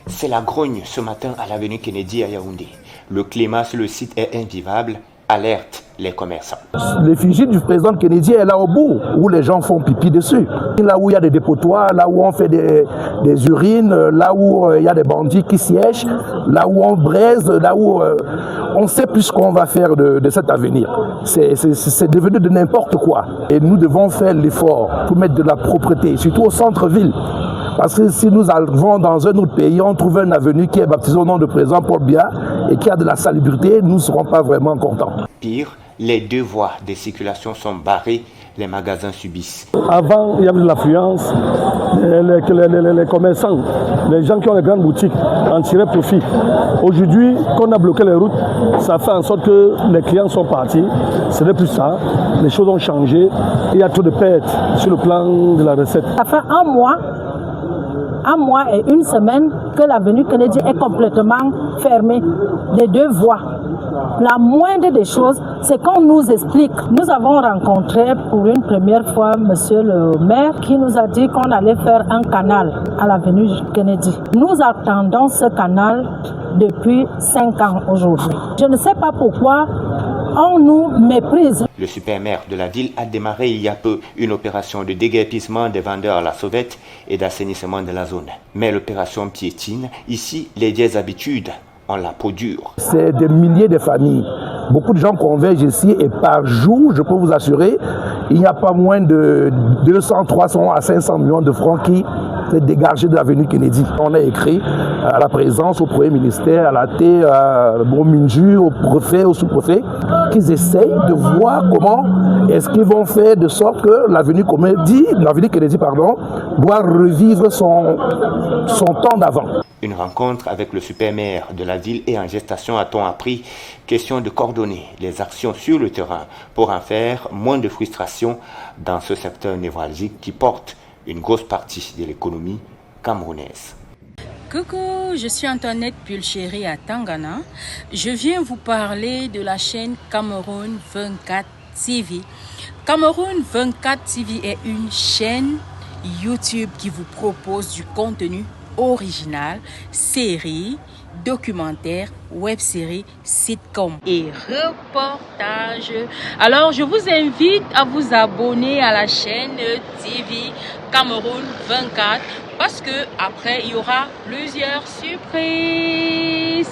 C'est la grogne ce matin à l'avenue Kennedy à Yaoundé. Le climat sur le site est invivable, alerte les commerçants. L'effigie du président Kennedy est là au bout, où les gens font pipi dessus. Là où il y a des dépotoirs, là où on fait des urines, là où il y a des bandits qui siègent, là où on braise, là où on ne sait plus ce qu'on va faire de cet avenir. C'est devenu de n'importe quoi. Et nous devons faire l'effort pour mettre de la propreté, surtout au centre-ville. Parce que si nous arrivons dans un autre pays, on trouve un avenue qui est baptisé au nom de président Paul Biya et qui a de la salubrité, nous ne serons pas vraiment contents. Pire, les deux voies de circulation sont barrées, les magasins subissent. Avant, il y avait de l'affluence, les commerçants, les gens qui ont les grandes boutiques en tiraient profit. Aujourd'hui, qu'on a bloqué les routes, ça fait en sorte que les clients sont partis. Ce n'est plus ça, les choses ont changé. Il y a trop de pertes sur le plan de la recette. Ça fait un mois et une semaine que l'avenue Kennedy est complètement fermée, les deux voies. La moindre des choses, c'est qu'on nous explique. Nous avons rencontré pour une première fois monsieur le maire qui nous a dit qu'on allait faire un canal à l'avenue Kennedy. Nous attendons ce canal depuis 5 ans aujourd'hui. Je ne sais pas pourquoi on nous méprise. Le super-maire de la ville a démarré il y a peu une opération de déguerpissement des vendeurs à la sauvette et d'assainissement de la zone. Mais l'opération piétine. Ici, les vieilles habitudes ont la peau dure. C'est des milliers de familles. Beaucoup de gens convergent ici et par jour, je peux vous assurer, il n'y a pas moins de 200, 300 à 500 millions de francs qui sont dégagés de l'avenue Kennedy. On a écrit à la présidence, au Premier ministère, à la T, au Minju, au préfet, au sous-préfet, qu'ils essayent de voir comment est-ce qu'ils vont faire de sorte que l'avenue Kennedy doit revivre son temps d'avant. Une rencontre avec le super-maire de la ville est en gestation, a-t-on appris. Question de coordonner les actions sur le terrain pour en faire moins de frustration dans ce secteur névralgique qui porte une grosse partie de l'économie camerounaise. Coucou, je suis Antoinette Pulchéry à Tangana. Je viens vous parler de la chaîne Cameroun 24 TV. Cameroun 24 TV est une chaîne YouTube qui vous propose du contenu original, séries, documentaires, web-séries, sitcoms et reportages. Alors, je vous invite à vous abonner à la chaîne TV Cameroun 24 parce que après, il y aura plusieurs surprises.